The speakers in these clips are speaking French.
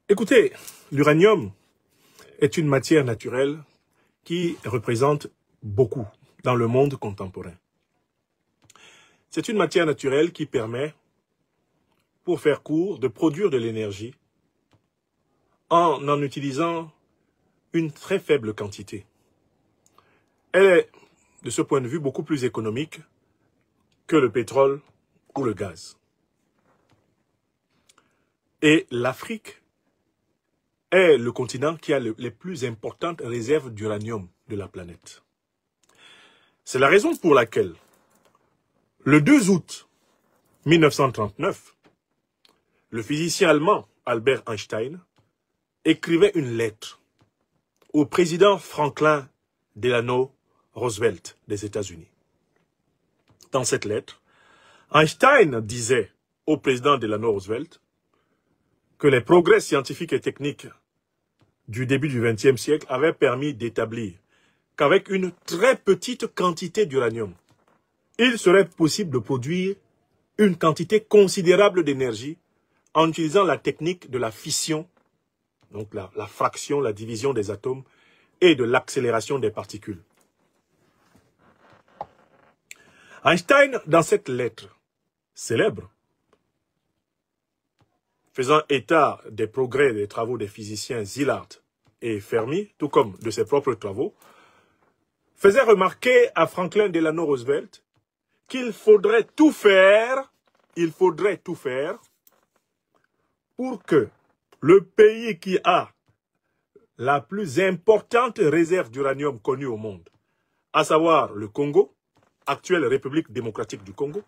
Écoutez, l'uranium est une matière naturelle qui représente beaucoup dans le monde contemporain. C'est une matière naturelle qui permet, pour faire court, de produire de l'énergie en utilisant une très faible quantité. Elle est, de ce point de vue, beaucoup plus économique que le pétrole ou le gaz. Et l'Afrique est le continent qui a les plus importantes réserves d'uranium de la planète. C'est la raison pour laquelle, le 2 août 1939, le physicien allemand Albert Einstein écrivait une lettre au président Franklin Delano Roosevelt des États-Unis. Dans cette lettre, Einstein disait au président Delano Roosevelt que les progrès scientifiques et techniques du début du XXe siècle avaient permis d'établir qu'avec une très petite quantité d'uranium, il serait possible de produire une quantité considérable d'énergie en utilisant la technique de la fission, donc la fraction, la division des atomes et de l'accélération des particules. Einstein, dans cette lettre célèbre, faisant état des progrès des travaux des physiciens Szilard et Fermi, tout comme de ses propres travaux, faisait remarquer à Franklin Delano Roosevelt qu'il faudrait tout faire pour que le pays qui a la plus importante réserve d'uranium connue au monde, à savoir le Congo, actuelle République démocratique du Congo,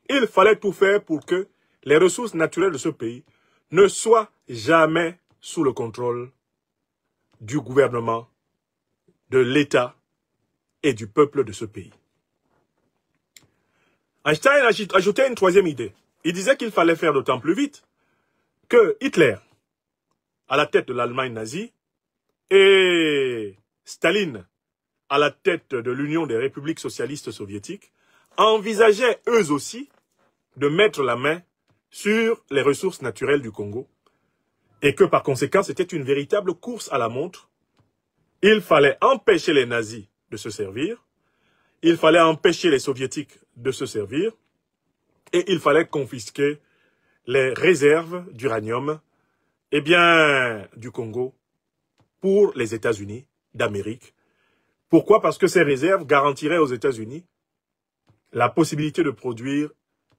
il fallait tout faire pour que les ressources naturelles de ce pays ne soient jamais sous le contrôle du gouvernement, de l'État et du peuple de ce pays. Einstein ajoutait une troisième idée. Il disait qu'il fallait faire d'autant plus vite que Hitler, à la tête de l'Allemagne nazie, et Staline, à la tête de l'Union des républiques socialistes soviétiques, envisageaient eux aussi de mettre la main sur les ressources naturelles du Congo et que par conséquent c'était une véritable course à la montre. Il fallait empêcher les nazis de se servir, il fallait empêcher les soviétiques de se servir et il fallait confisquer les réserves d'uranium du Congo pour les États-Unis d'Amérique. Pourquoi? Parce que ces réserves garantiraient aux États-Unis la possibilité de produire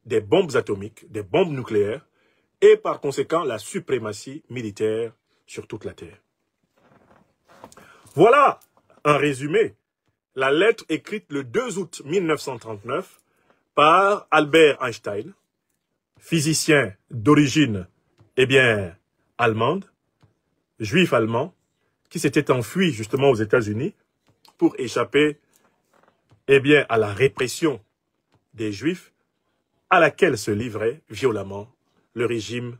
des bombes atomiques, des bombes nucléaires, et par conséquent la suprématie militaire sur toute la Terre. Voilà, en résumé, la lettre écrite le 2 août 1939 par Albert Einstein, physicien d'origine, allemande, juif allemand, qui s'était enfui justement aux États-Unis pour échapper à la répression des Juifs à laquelle se livrait violemment le régime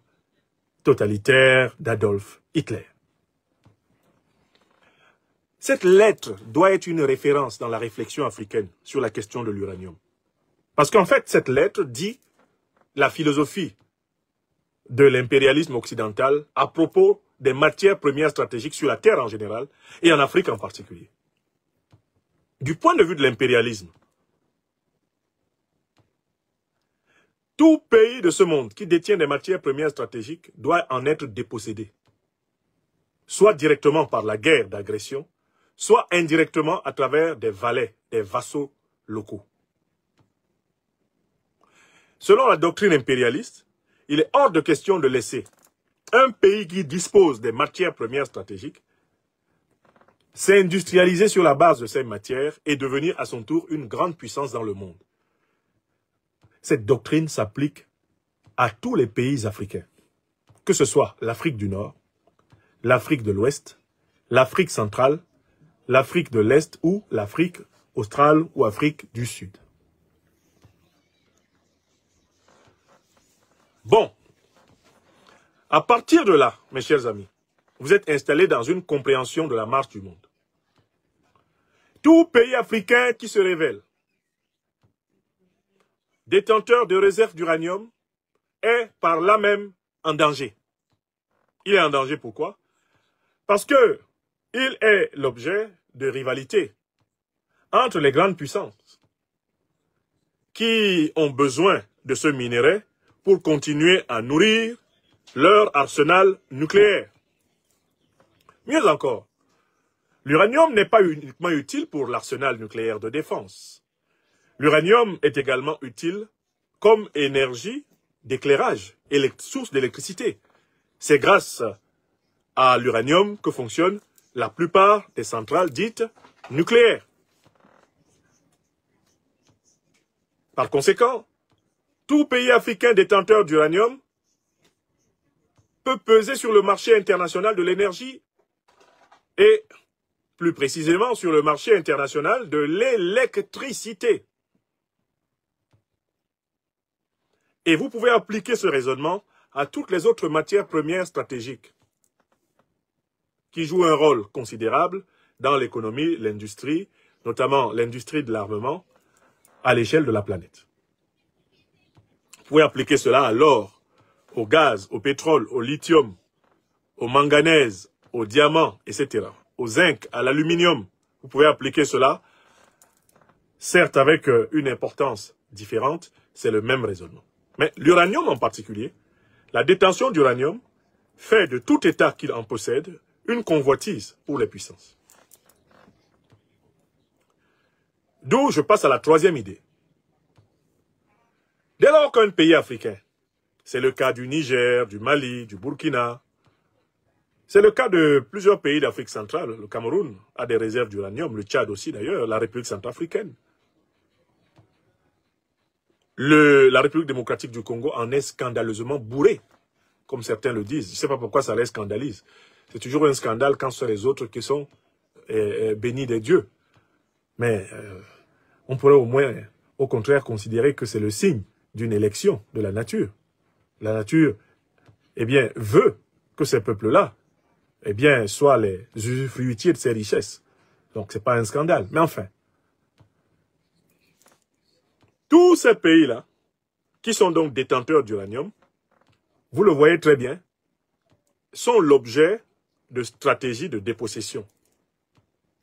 totalitaire d'Adolf Hitler. Cette lettre doit être une référence dans la réflexion africaine sur la question de l'uranium. Parce qu'en fait, cette lettre dit la philosophie de l'impérialisme occidental à propos des matières premières stratégiques sur la Terre en général et en Afrique en particulier. Du point de vue de l'impérialisme, tout pays de ce monde qui détient des matières premières stratégiques doit en être dépossédé, soit directement par la guerre d'agression, soit indirectement à travers des valets, des vassaux locaux. Selon la doctrine impérialiste, il est hors de question de laisser un pays qui dispose des matières premières stratégiques s'industrialiser sur la base de ces matières et devenir à son tour une grande puissance dans le monde. Cette doctrine s'applique à tous les pays africains, que ce soit l'Afrique du Nord, l'Afrique de l'Ouest, l'Afrique centrale, l'Afrique de l'Est ou l'Afrique australe ou Afrique du Sud. Bon, à partir de là, mes chers amis, vous êtes installés dans une compréhension de la marche du monde. Tout pays africain qui se révèle détenteur de réserves d'uranium est par là même en danger. Il est en danger pourquoi? Parce que il est l'objet de rivalités entre les grandes puissances qui ont besoin de ce minerai pour continuer à nourrir leur arsenal nucléaire. Mieux encore, l'uranium n'est pas uniquement utile pour l'arsenal nucléaire de défense. L'uranium est également utile comme énergie d'éclairage et source d'électricité. C'est grâce à l'uranium que fonctionnent la plupart des centrales dites nucléaires. Par conséquent, tout pays africain détenteur d'uranium peut peser sur le marché international de l'énergie et plus précisément sur le marché international de l'électricité. Et vous pouvez appliquer ce raisonnement à toutes les autres matières premières stratégiques qui jouent un rôle considérable dans l'économie, l'industrie, notamment l'industrie de l'armement, à l'échelle de la planète. Vous pouvez appliquer cela à l'or, au gaz, au pétrole, au lithium, au manganèse, au diamant, etc. Au zinc, à l'aluminium. Vous pouvez appliquer cela, certes avec une importance différente, c'est le même raisonnement. Mais l'uranium en particulier, la détention d'uranium fait de tout État qu'il en possède une convoitise pour les puissances. D'où je passe à la troisième idée. Dès lors qu'un pays africain, c'est le cas du Niger, du Mali, du Burkina, c'est le cas de plusieurs pays d'Afrique centrale, le Cameroun a des réserves d'uranium, le Tchad aussi d'ailleurs, la République centrafricaine. La République démocratique du Congo en est scandaleusement bourrée, comme certains le disent. Je ne sais pas pourquoi ça les scandalise. C'est toujours un scandale quand ce sont les autres qui sont bénis des dieux. Mais on pourrait au moins, au contraire, considérer que c'est le signe d'une élection de la nature. La nature, eh bien, veut que ces peuples-là, eh bien, soient les usufruitiers de ces richesses. Donc, ce n'est pas un scandale. Mais enfin, tous ces pays-là, qui sont donc détenteurs d'uranium, vous le voyez très bien, sont l'objet de stratégies de dépossession.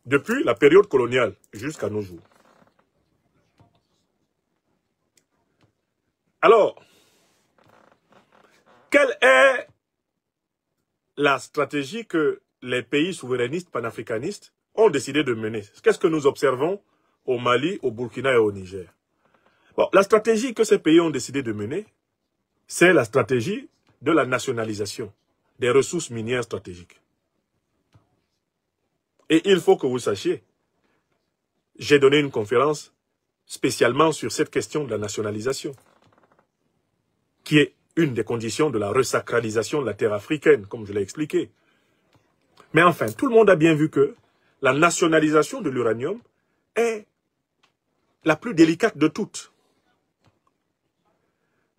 Depuis la période coloniale jusqu'à nos jours. Alors, quelle est la stratégie que les pays souverainistes panafricanistes ont décidé de mener? Qu'est-ce que nous observons au Mali, au Burkina et au Niger? Bon, la stratégie que ces pays ont décidé de mener, c'est la stratégie de la nationalisation des ressources minières stratégiques. Et il faut que vous sachiez, j'ai donné une conférence spécialement sur cette question de la nationalisation, qui est une des conditions de la resacralisation de la terre africaine, comme je l'ai expliqué. Mais enfin, tout le monde a bien vu que la nationalisation de l'uranium est la plus délicate de toutes.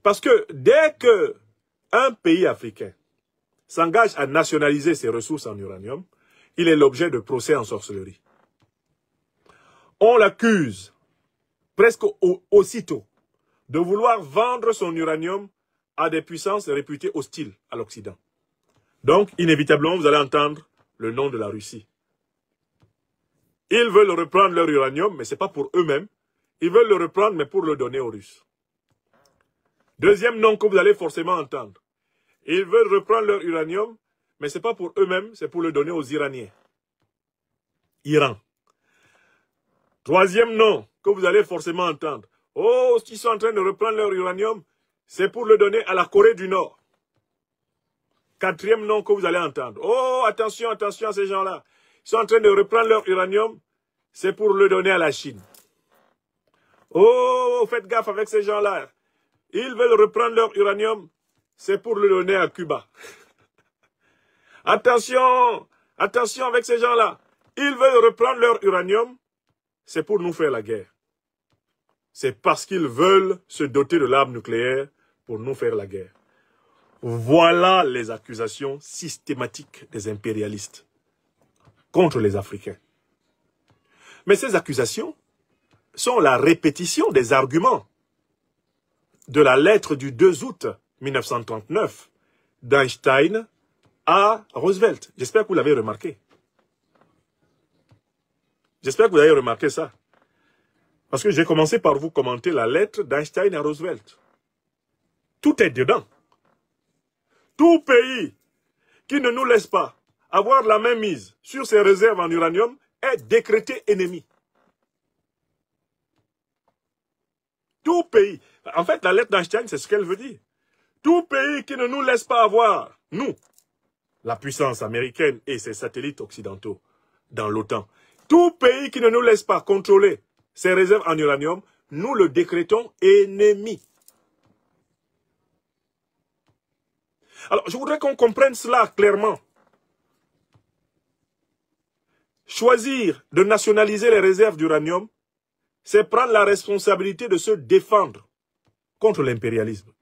Parce que dès qu'un pays africain s'engage à nationaliser ses ressources en uranium, il est l'objet de procès en sorcellerie. On l'accuse presque aussitôt de vouloir vendre son uranium à des puissances réputées hostiles à l'Occident. Donc, inévitablement, vous allez entendre le nom de la Russie. Ils veulent reprendre leur uranium, mais ce n'est pas pour eux-mêmes. Ils veulent le reprendre, mais pour le donner aux Russes. Deuxième nom que vous allez forcément entendre. Ils veulent reprendre leur uranium, mais ce n'est pas pour eux-mêmes, c'est pour le donner aux Iraniens. Iran. Troisième nom que vous allez forcément entendre. Oh, ils sont en train de reprendre leur uranium, c'est pour le donner à la Corée du Nord. Quatrième nom que vous allez entendre. Oh, attention, attention à ces gens-là. Ils sont en train de reprendre leur uranium, c'est pour le donner à la Chine. Oh, faites gaffe avec ces gens-là. Ils veulent reprendre leur uranium, c'est pour le donner à Cuba. Attention, attention avec ces gens-là. Ils veulent reprendre leur uranium, c'est pour nous faire la guerre. C'est parce qu'ils veulent se doter de l'arme nucléaire pour nous faire la guerre. Voilà les accusations systématiques des impérialistes contre les Africains. Mais ces accusations sont la répétition des arguments de la lettre du 2 août 1939 d'Einstein à Roosevelt. J'espère que vous l'avez remarqué. J'espère que vous avez remarqué ça. Parce que j'ai commencé par vous commenter la lettre d'Einstein à Roosevelt. Tout est dedans. Tout pays qui ne nous laisse pas avoir la main mise sur ses réserves en uranium est décrété ennemi. Tout pays. En fait, la lettre d'Einstein, c'est ce qu'elle veut dire. Tout pays qui ne nous laisse pas avoir, nous, la puissance américaine et ses satellites occidentaux dans l'OTAN, tout pays qui ne nous laisse pas contrôler ses réserves en uranium, nous le décrétons ennemi. Alors, je voudrais qu'on comprenne cela clairement. Choisir de nationaliser les réserves d'uranium, c'est prendre la responsabilité de se défendre contre l'impérialisme.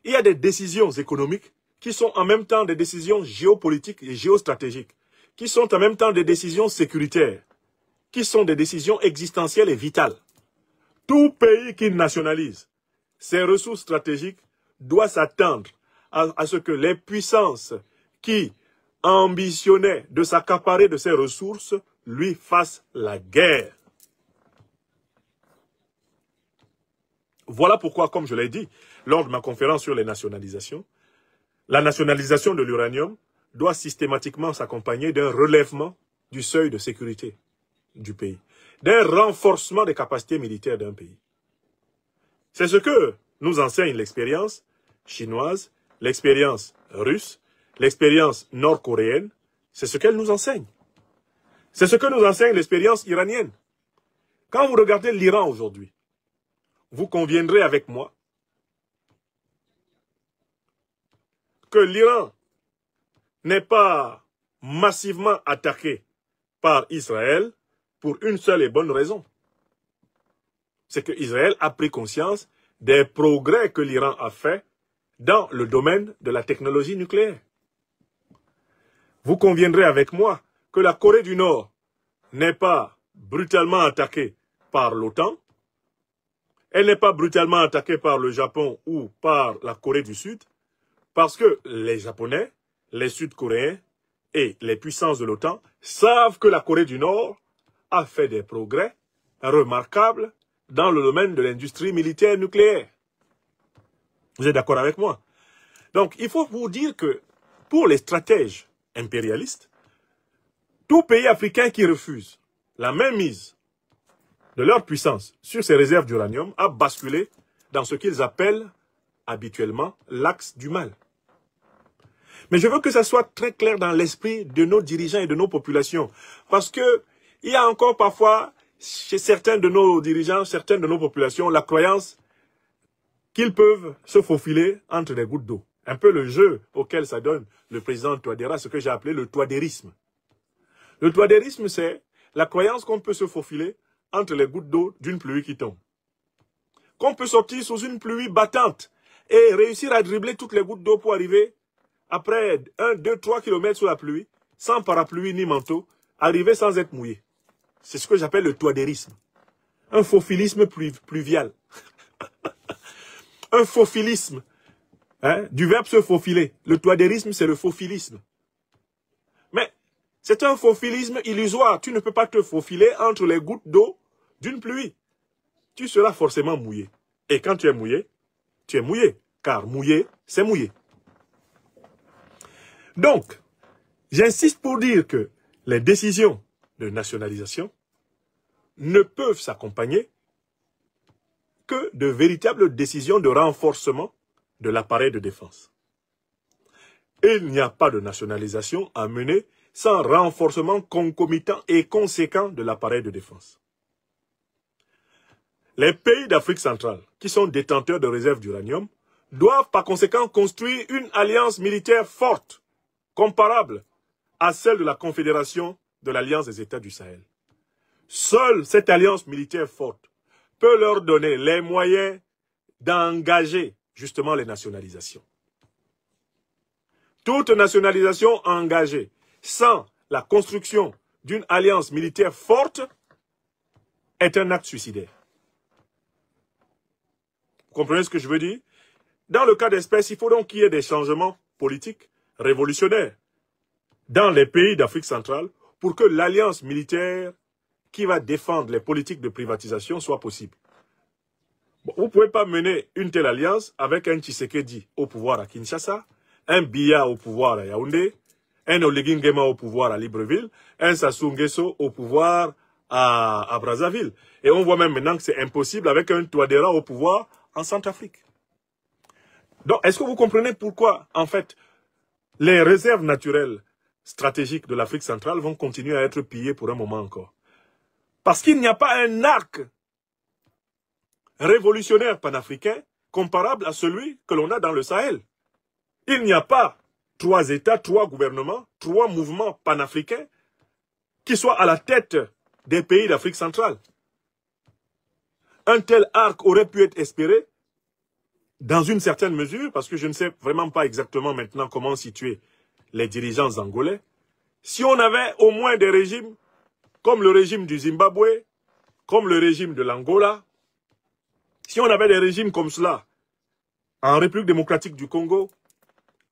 Il y a des décisions économiques qui sont en même temps des décisions géopolitiques et géostratégiques, qui sont en même temps des décisions sécuritaires, qui sont des décisions existentielles et vitales. Tout pays qui nationalise ses ressources stratégiques doit s'attendre à ce que les puissances qui ambitionnaient de s'accaparer de ses ressources lui fassent la guerre. Voilà pourquoi, comme je l'ai dit lors de ma conférence sur les nationalisations, la nationalisation de l'uranium doit systématiquement s'accompagner d'un relèvement du seuil de sécurité du pays, d'un renforcement des capacités militaires d'un pays. C'est ce que nous enseigne l'expérience chinoise, l'expérience russe, l'expérience nord-coréenne, c'est ce qu'elle nous enseigne. C'est ce que nous enseigne l'expérience iranienne. Quand vous regardez l'Iran aujourd'hui, vous conviendrez avec moi que l'Iran n'est pas massivement attaqué par Israël pour une seule et bonne raison. C'est que Israël a pris conscience des progrès que l'Iran a fait dans le domaine de la technologie nucléaire. Vous conviendrez avec moi que la Corée du Nord n'est pas brutalement attaquée par l'OTAN, elle n'est pas brutalement attaquée par le Japon ou par la Corée du Sud, parce que les Japonais, les Sud-Coréens et les puissances de l'OTAN savent que la Corée du Nord a fait des progrès remarquables dans le domaine de l'industrie militaire nucléaire. Vous êtes d'accord avec moi? Donc, il faut vous dire que pour les stratèges impérialistes, tout pays africain qui refuse la mainmise de leur puissance sur ces réserves d'uranium a basculé dans ce qu'ils appellent habituellement l'axe du mal. Mais je veux que ça soit très clair dans l'esprit de nos dirigeants et de nos populations. Parce que il y a encore parfois, chez certains de nos dirigeants, certaines de nos populations, la croyance qu'ils peuvent se faufiler entre des gouttes d'eau. Un peu le jeu auquel ça donne le président Touadéra, ce que j'ai appelé le touadérisme. Le touadérisme, c'est la croyance qu'on peut se faufiler entre les gouttes d'eau d'une pluie qui tombe. Qu'on peut sortir sous une pluie battante et réussir à dribbler toutes les gouttes d'eau pour arriver, après 1, 2, 3 kilomètres sous la pluie, sans parapluie ni manteau, arriver sans être mouillé. C'est ce que j'appelle le touadérisme. Un faufilisme pluvial. Un faufilisme. Du verbe se faufiler. Le touadérisme, c'est le faufilisme. Mais c'est un faufilisme illusoire. Tu ne peux pas te faufiler entre les gouttes d'eau d'une pluie. Tu seras forcément mouillé. Et quand tu es mouillé, car mouillé, c'est mouillé. Donc, j'insiste pour dire que les décisions de nationalisation ne peuvent s'accompagner que de véritables décisions de renforcement de l'appareil de défense. Il n'y a pas de nationalisation à mener sans renforcement concomitant et conséquent de l'appareil de défense. Les pays d'Afrique centrale, qui sont détenteurs de réserves d'uranium, doivent par conséquent construire une alliance militaire forte, comparable à celle de la Confédération de l'Alliance des États du Sahel. Seule cette alliance militaire forte peut leur donner les moyens d'engager justement les nationalisations. Toute nationalisation engagée sans la construction d'une alliance militaire forte est un acte suicidaire. Vous comprenez ce que je veux dire? Dans le cas d'espèce, il faut donc qu'il y ait des changements politiques révolutionnaires dans les pays d'Afrique centrale pour que l'alliance militaire qui va défendre les politiques de privatisation soit possible. Bon, vous ne pouvez pas mener une telle alliance avec un Tshisekedi au pouvoir à Kinshasa, un Biya au pouvoir à Yaoundé, un Oligui Nguema au pouvoir à Libreville, un Sassou Nguesso au pouvoir à Brazzaville. Et on voit même maintenant que c'est impossible avec un Touadéra au pouvoir en Centrafrique. Donc, est-ce que vous comprenez pourquoi, en fait, les réserves naturelles stratégiques de l'Afrique centrale vont continuer à être pillées pour un moment encore? Parce qu'il n'y a pas un arc révolutionnaire panafricain comparable à celui que l'on a dans le Sahel. Il n'y a pas 3 États, 3 gouvernements, 3 mouvements panafricains qui soient à la tête des pays d'Afrique centrale. Un tel arc aurait pu être espéré dans une certaine mesure, parce que je ne sais vraiment pas exactement maintenant comment situer les dirigeants angolais, si on avait au moins des régimes comme le régime du Zimbabwe, comme le régime de l'Angola, si on avait des régimes comme cela en République démocratique du Congo,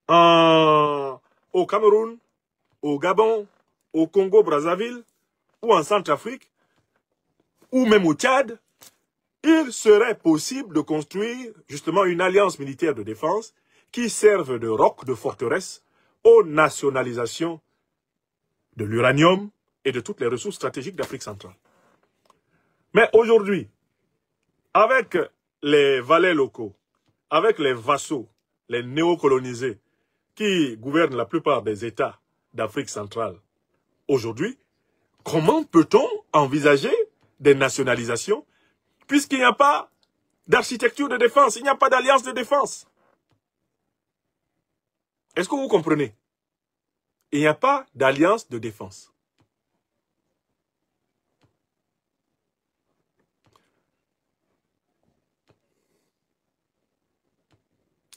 au Cameroun, au Gabon, au Congo-Brazzaville, ou en Centrafrique, ou même au Tchad, il serait possible de construire justement une alliance militaire de défense qui serve de roc, de forteresse aux nationalisations de l'uranium et de toutes les ressources stratégiques d'Afrique centrale. Mais aujourd'hui, avec les valets locaux, avec les vassaux, les néocolonisés qui gouvernent la plupart des États d'Afrique centrale aujourd'hui, comment peut-on envisager des nationalisations puisqu'il n'y a pas d'architecture de défense, il n'y a pas d'alliance de défense? Est-ce que vous comprenez? Il n'y a pas d'alliance de défense.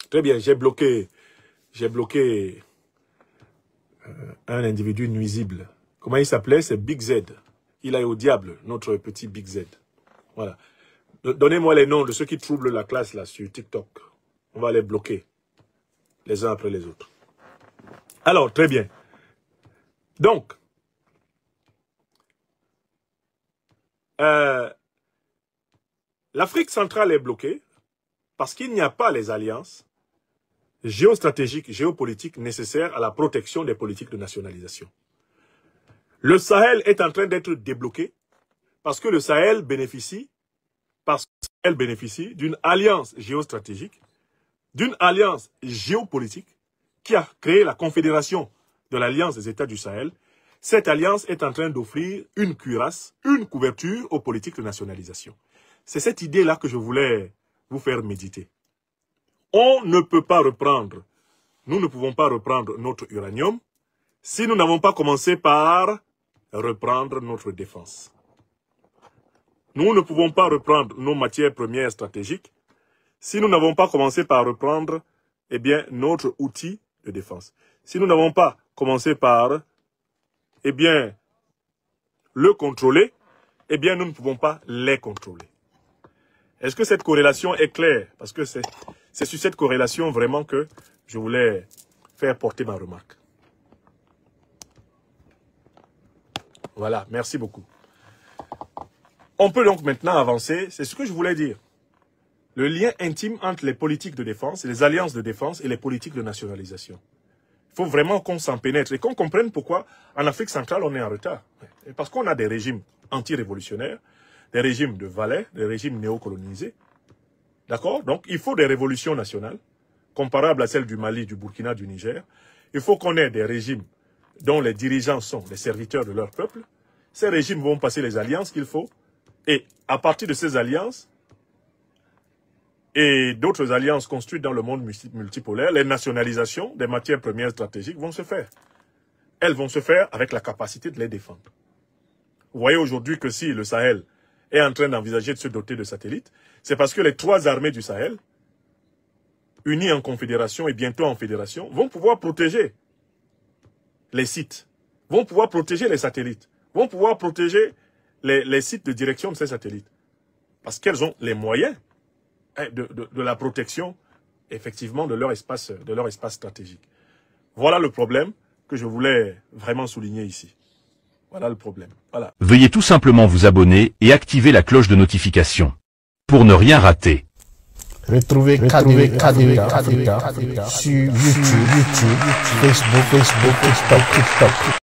Très bien, j'ai bloqué un individu nuisible. Comment il s'appelait? C'est Big Z. Il est au diable, notre petit Big Z. Voilà. Donnez-moi les noms de ceux qui troublent la classe là sur TikTok. On va les bloquer, les uns après les autres. Alors, très bien. Donc, l'Afrique centrale est bloquée parce qu'il n'y a pas les alliances géostratégiques, géopolitiques nécessaires à la protection des politiques de nationalisation. Le Sahel est en train d'être débloqué parce que le Sahel bénéficie d'une alliance géostratégique, d'une alliance géopolitique qui a créé la confédération de l'Alliance des États du Sahel. Cette alliance est en train d'offrir une cuirasse, une couverture aux politiques de nationalisation. C'est cette idée-là que je voulais vous faire méditer. On ne peut pas reprendre, nous ne pouvons pas reprendre notre uranium si nous n'avons pas commencé par reprendre notre défense. Nous ne pouvons pas reprendre nos matières premières stratégiques si nous n'avons pas commencé par reprendre notre outil de défense. Si nous n'avons pas commencé par le contrôler, nous ne pouvons pas les contrôler. Est-ce que cette corrélation est claire? Parce que c'est sur cette corrélation vraiment que je voulais faire porter ma remarque. Voilà, merci beaucoup. On peut donc maintenant avancer, c'est ce que je voulais dire. Le lien intime entre les politiques de défense, les alliances de défense et les politiques de nationalisation. Il faut vraiment qu'on s'en pénètre et qu'on comprenne pourquoi en Afrique centrale on est en retard. Parce qu'on a des régimes anti-révolutionnaires, des régimes de valets, des régimes néocolonisés. D'accord? Donc il faut des révolutions nationales, comparables à celles du Mali, du Burkina, du Niger. Il faut qu'on ait des régimes dont les dirigeants sont les serviteurs de leur peuple. Ces régimes vont passer les alliances qu'il faut. Et à partir de ces alliances et d'autres alliances construites dans le monde multipolaire, les nationalisations des matières premières stratégiques vont se faire. Elles vont se faire avec la capacité de les défendre. Vous voyez aujourd'hui que si le Sahel est en train d'envisager de se doter de satellites, c'est parce que les 3 armées du Sahel, unies en confédération et bientôt en fédération, vont pouvoir protéger les sites, vont pouvoir protéger les satellites, vont pouvoir protéger les sites de direction de ces satellites. Parce qu'elles ont les moyens de la protection, effectivement, de leur espace stratégique. Voilà le problème que je voulais vraiment souligner ici. Voilà le problème. Voilà. Veuillez tout simplement vous abonner et activer la cloche de notification pour ne rien rater. Retrouvez KDW Africa sur YouTube, Facebook, TikTok.